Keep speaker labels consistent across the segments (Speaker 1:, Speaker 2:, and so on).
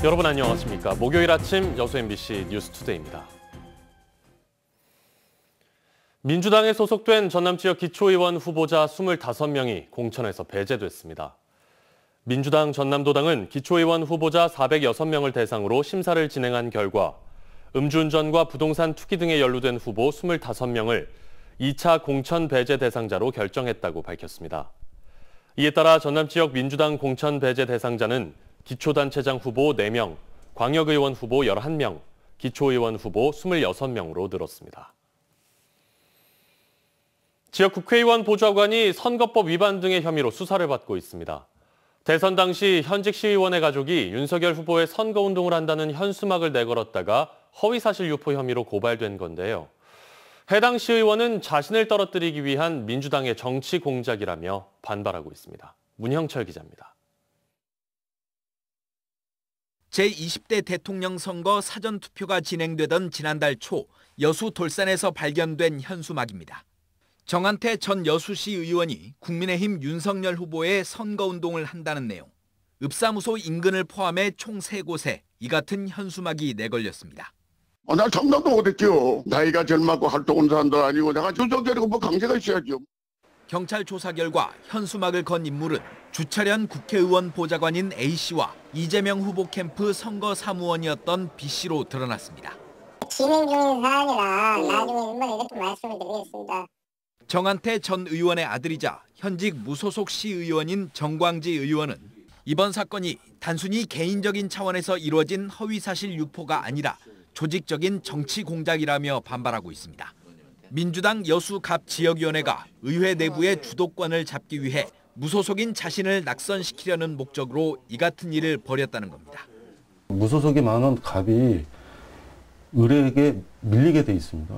Speaker 1: 여러분 안녕하십니까. 목요일 아침 여수 MBC 뉴스투데이입니다. 민주당에 소속된 전남 지역 기초의원 후보자 25명이 공천에서 배제됐습니다. 민주당 전남도당은 기초의원 후보자 406명을 대상으로 심사를 진행한 결과 음주운전과 부동산 투기 등에 연루된 후보 25명을 2차 공천 배제 대상자로 결정했다고 밝혔습니다. 이에 따라 전남 지역 민주당 공천 배제 대상자는 기초단체장 후보 4명, 광역의원 후보 11명, 기초의원 후보 26명으로 늘었습니다. 지역 국회의원 보좌관이 선거법 위반 등의 혐의로 수사를 받고 있습니다. 대선 당시 현직 시의원의 가족이 윤석열 후보의 선거운동을 한다는 현수막을 내걸었다가 허위사실 유포 혐의로 고발된 건데요. 해당 시의원은 자신을 떨어뜨리기 위한 민주당의 정치 공작이라며 반발하고 있습니다. 문형철 기자입니다.
Speaker 2: 제20대 대통령 선거 사전투표가 진행되던 지난달 초 여수 돌산에서 발견된 현수막입니다. 정한태 전 여수시 의원이 국민의힘 윤석열 후보의 선거운동을 한다는 내용. 읍사무소 인근을 포함해 총 3곳에 이 같은 현수막이 내걸렸습니다.
Speaker 3: 나 참나도 못했죠. 나이가 젊고 활동한 사람도 아니고 내가 주적거리고 뭐 강제가 있어야죠.
Speaker 2: 경찰 조사 결과 현수막을 건 인물은 주철현 국회의원 보좌관인 A씨와 이재명 후보 캠프 선거 사무원이었던 B씨로 드러났습니다.
Speaker 4: 진행 중인 사안이라 나중에 한번 이렇게 말씀을 드리겠습니다.
Speaker 2: 정한태 전 의원의 아들이자 현직 무소속 시의원인 정광지 의원은 이번 사건이 단순히 개인적인 차원에서 이루어진 허위사실 유포가 아니라 조직적인 정치 공작이라며 반발하고 있습니다. 민주당 여수갑 지역위원회가 의회 내부의 주도권을 잡기 위해 무소속인 자신을 낙선시키려는 목적으로 이 같은 일을 벌였다는 겁니다.
Speaker 5: 무소속이 많은 갑이 의뢰에게 밀리게 돼 있습니다.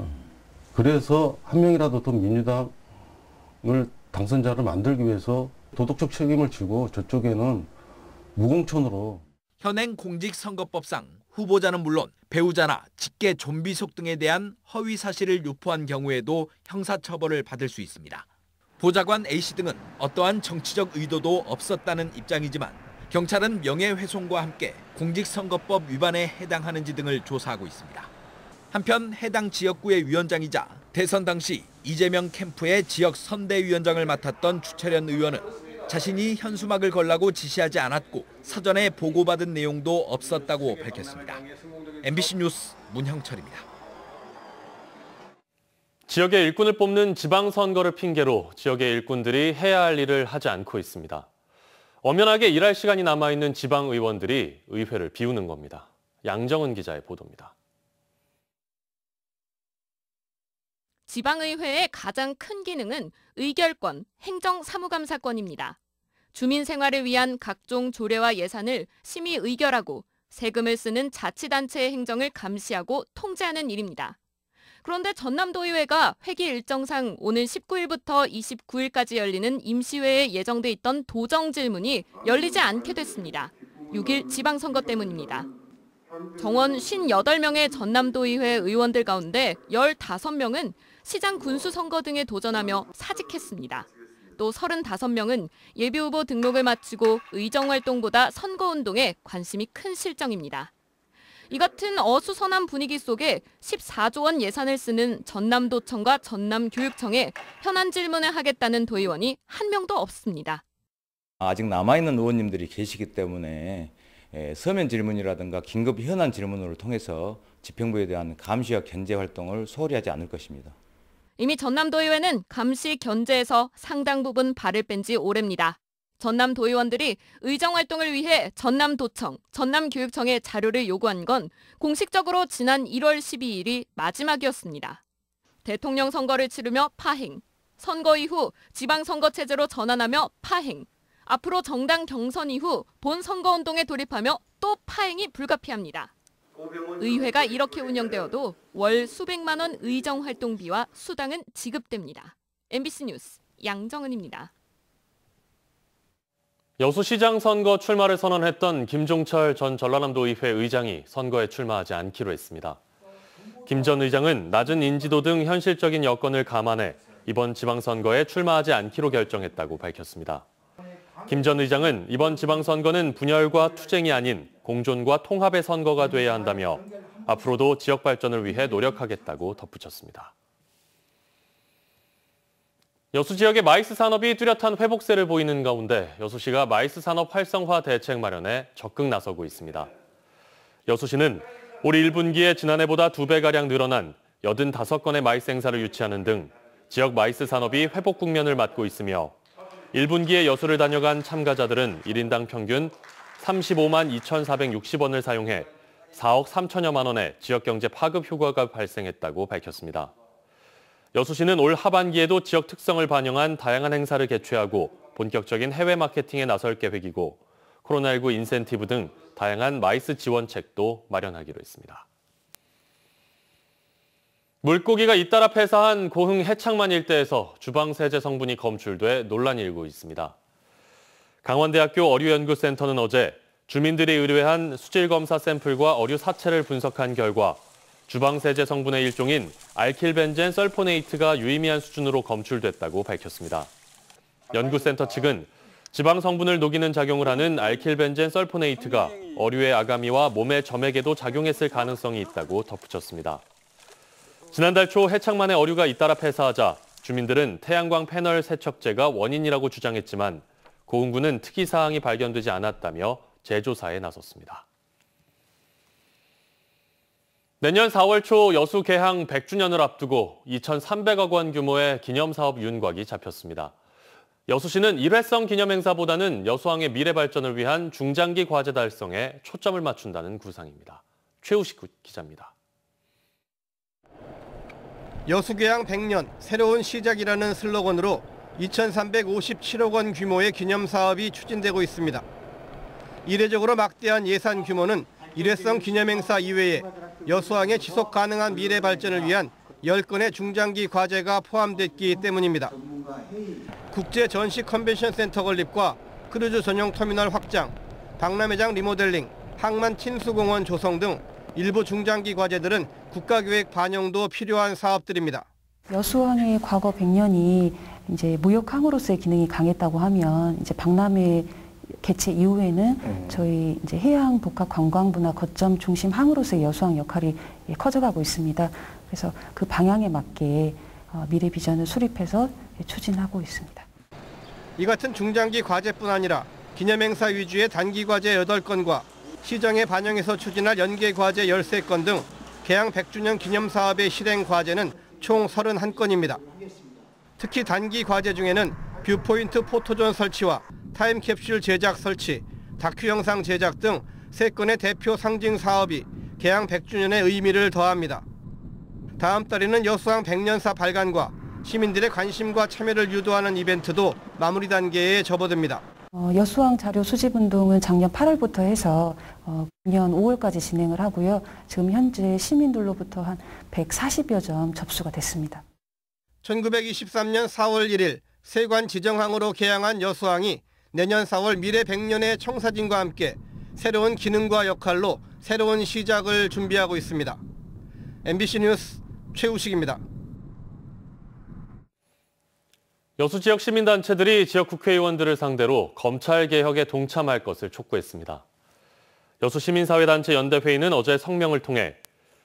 Speaker 5: 그래서 한 명이라도 더 민주당을 당선자를 만들기 위해서 도덕적 책임을 지고 저쪽에는 무공천으로.
Speaker 2: 현행 공직선거법상 후보자는 물론 배우자나 직계 좀비속 등에 대한 허위 사실을 유포한 경우에도 형사처벌을 받을 수 있습니다. 보좌관 A씨 등은 어떠한 정치적 의도도 없었다는 입장이지만 경찰은 명예훼손과 함께 공직선거법 위반에 해당하는지 등을 조사하고 있습니다. 한편 해당 지역구의 위원장이자 대선 당시 이재명 캠프의 지역 선대위원장을 맡았던 주철현 의원은 자신이 현수막을 걸라고 지시하지 않았고 사전에 보고받은 내용도 없었다고 밝혔습니다. MBC 뉴스 문형철입니다.
Speaker 1: 지역의 일꾼을 뽑는 지방선거를 핑계로 지역의 일꾼들이 해야 할 일을 하지 않고 있습니다. 엄연하게 일할 시간이 남아있는 지방의원들이 의회를 비우는 겁니다. 양정은 기자의 보도입니다.
Speaker 6: 지방의회의 가장 큰 기능은 의결권, 행정사무감사권입니다. 주민 생활을 위한 각종 조례와 예산을 심의 의결하고 세금을 쓰는 자치단체의 행정을 감시하고 통제하는 일입니다. 그런데 전남도의회가 회기 일정상 오늘 19일부터 29일까지 열리는 임시회에 예정돼 있던 도정질문이 열리지 않게 됐습니다. 6일 지방선거 때문입니다. 정원 58명의 전남도의회 의원들 가운데 15명은 시장 군수선거 등에 도전하며 사직했습니다. 또 35명은 예비후보 등록을 마치고 의정활동보다 선거운동에 관심이 큰 실정입니다. 이 같은 어수선한 분위기 속에 14조 원 예산을 쓰는 전남도청과 전남교육청에 현안 질문을 하겠다는 도의원이 한 명도 없습니다.
Speaker 7: 아직 남아있는 의원님들이 계시기 때문에 서면 질문이라든가 긴급 현안 질문을 통해서 집행부에 대한 감시와 견제 활동을 소홀히 하지 않을 것입니다.
Speaker 6: 이미 전남도의회는 감시 견제에서 상당 부분 발을 뺀 지 오래입니다. 전남도의원들이 의정활동을 위해 전남도청, 전남교육청에 자료를 요구한 건 공식적으로 지난 1월 12일이 마지막이었습니다. 대통령 선거를 치르며 파행, 선거 이후 지방선거 체제로 전환하며 파행, 앞으로 정당 경선 이후 본선거운동에 돌입하며 또 파행이 불가피합니다. 의회가 이렇게 운영되어도 월 수백만 원 의정활동비와 수당은 지급됩니다. MBC 뉴스 양정은입니다.
Speaker 1: 여수시장 선거 출마를 선언했던 김종철 전 전라남도의회 의장이 선거에 출마하지 않기로 했습니다. 김 전 의장은 낮은 인지도 등 현실적인 여건을 감안해 이번 지방선거에 출마하지 않기로 결정했다고 밝혔습니다. 김 전 의장은 이번 지방선거는 분열과 투쟁이 아닌 공존과 통합의 선거가 돼야 한다며 앞으로도 지역 발전을 위해 노력하겠다고 덧붙였습니다. 여수 지역의 마이스 산업이 뚜렷한 회복세를 보이는 가운데 여수시가 마이스 산업 활성화 대책 마련에 적극 나서고 있습니다. 여수시는 올 1분기에 지난해보다 2배가량 늘어난 85건의 마이스 행사를 유치하는 등 지역 마이스 산업이 회복 국면을 맞고 있으며 1분기에 여수를 다녀간 참가자들은 1인당 평균 35만 2,460원을 사용해 4억 3천여만 원의 지역경제 파급 효과가 발생했다고 밝혔습니다. 여수시는 올 하반기에도 지역 특성을 반영한 다양한 행사를 개최하고 본격적인 해외 마케팅에 나설 계획이고 코로나19 인센티브 등 다양한 마이스 지원책도 마련하기로 했습니다. 물고기가 잇따라 폐사한 고흥 해창만 일대에서 주방세제 성분이 검출돼 논란이 일고 있습니다. 강원대학교 어류연구센터는 어제 주민들이 의뢰한 수질검사 샘플과 어류 사체를 분석한 결과 주방세제 성분의 일종인 알킬벤젠 설포네이트가 유의미한 수준으로 검출됐다고 밝혔습니다. 연구센터 측은 지방 성분을 녹이는 작용을 하는 알킬벤젠 설포네이트가 어류의 아가미와 몸의 점액에도 작용했을 가능성이 있다고 덧붙였습니다. 지난달 초 해창만의 어류가 잇따라 폐사하자 주민들은 태양광 패널 세척제가 원인이라고 주장했지만 고흥군은 특이 사항이 발견되지 않았다며 재조사에 나섰습니다. 내년 4월 초 여수 개항 100주년을 앞두고 2,300억 원 규모의 기념사업 윤곽이 잡혔습니다. 여수시는 일회성 기념행사보다는 여수항의 미래 발전을 위한 중장기 과제 달성에 초점을 맞춘다는 구상입니다. 최우식 기자입니다.
Speaker 8: 여수개항 100년 새로운 시작이라는 슬로건으로 2,357억 원 규모의 기념사업이 추진되고 있습니다. 이례적으로 막대한 예산 규모는 일회성 기념행사 이외에 여수항의 지속 가능한 미래 발전을 위한 10건의 중장기 과제가 포함됐기 때문입니다. 국제 전시 컨벤션 센터 건립과 크루즈 전용 터미널 확장, 박람회장 리모델링, 항만 친수공원 조성 등 일부 중장기 과제들은 국가계획 반영도 필요한 사업들입니다.
Speaker 9: 여수항의 과거 100년이 이제 무역항으로서의 기능이 강했다고 하면 이제 박람회 개최 이후에는 저희 이제 해양 복합 관광부나 거점 중심 항으로서의 여수항 역할이 커져가고 있습니다. 그래서 그 방향에 맞게 미래 비전을 수립해서 추진하고 있습니다.
Speaker 8: 이 같은 중장기 과제뿐 아니라 기념행사 위주의 단기 과제 8건과 시정에 반영해서 추진할 연계 과제 13건 등 개항 100주년 기념사업의 실행 과제는 총 31건입니다. 특히 단기 과제 중에는 뷰포인트 포토존 설치와 타임캡슐 제작 설치, 다큐 영상 제작 등 3건의 대표 상징 사업이 개항 100주년의 의미를 더합니다. 다음 달에는 여수항 100년사 발간과 시민들의 관심과 참여를 유도하는 이벤트도 마무리 단계에 접어듭니다.
Speaker 9: 여수항 자료 수집 운동은 작년 8월부터 해서 금년 5월까지 진행을 하고요. 지금 현재 시민들로부터 한 140여 점 접수가 됐습니다.
Speaker 8: 1923년 4월 1일 세관 지정항으로 개항한 여수항이 내년 4월 미래 100년의 청사진과 함께 새로운 기능과 역할로 새로운 시작을 준비하고 있습니다. MBC 뉴스 최우식입니다.
Speaker 1: 여수 지역 시민단체들이 지역 국회의원들을 상대로 검찰 개혁에 동참할 것을 촉구했습니다. 여수 시민사회단체 연대회의는 어제 성명을 통해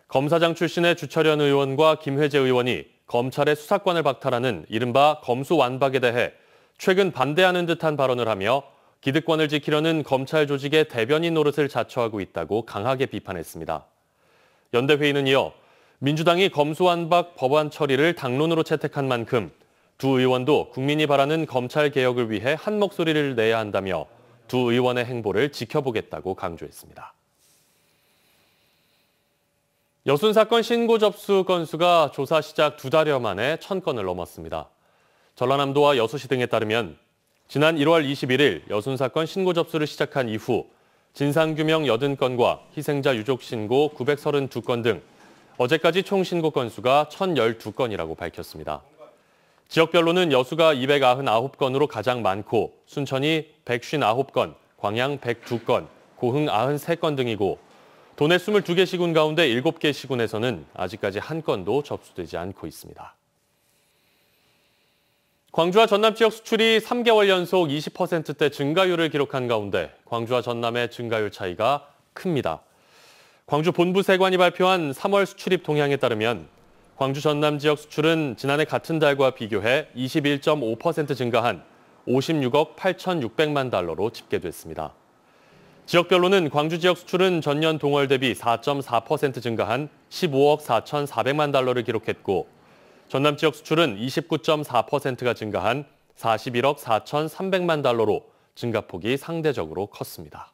Speaker 1: 검사장 출신의 주철현 의원과 김회재 의원이 검찰의 수사권을 박탈하는 이른바 검수완박에 대해 최근 반대하는 듯한 발언을 하며 기득권을 지키려는 검찰 조직의 대변인 노릇을 자처하고 있다고 강하게 비판했습니다. 연대회의는 이어 민주당이 검수완박 법안 처리를 당론으로 채택한 만큼 두 의원도 국민이 바라는 검찰 개혁을 위해 한 목소리를 내야 한다며 두 의원의 행보를 지켜보겠다고 강조했습니다. 여순 사건 신고 접수 건수가 조사 시작 2달여 만에 1,000건을 넘었습니다. 전라남도와 여수시 등에 따르면 지난 1월 21일 여순 사건 신고 접수를 시작한 이후 진상규명 80건과 희생자 유족 신고 932건 등 어제까지 총 신고 건수가 1,012건이라고 밝혔습니다. 지역별로는 여수가 299건으로 가장 많고 순천이 159건, 광양 102건, 고흥 93건 등이고 도내 22개 시군 가운데 7개 시군에서는 아직까지 한 건도 접수되지 않고 있습니다. 광주와 전남 지역 수출이 3개월 연속 20%대 증가율을 기록한 가운데 광주와 전남의 증가율 차이가 큽니다. 광주 본부세관이 발표한 3월 수출입 동향에 따르면 광주 전남 지역 수출은 지난해 같은 달과 비교해 21.5% 증가한 56억 8,600만 달러로 집계됐습니다. 지역별로는 광주 지역 수출은 전년 동월 대비 4.4% 증가한 15억 4,400만 달러를 기록했고 전남 지역 수출은 29.4%가 증가한 41억 4,300만 달러로 증가폭이 상대적으로 컸습니다.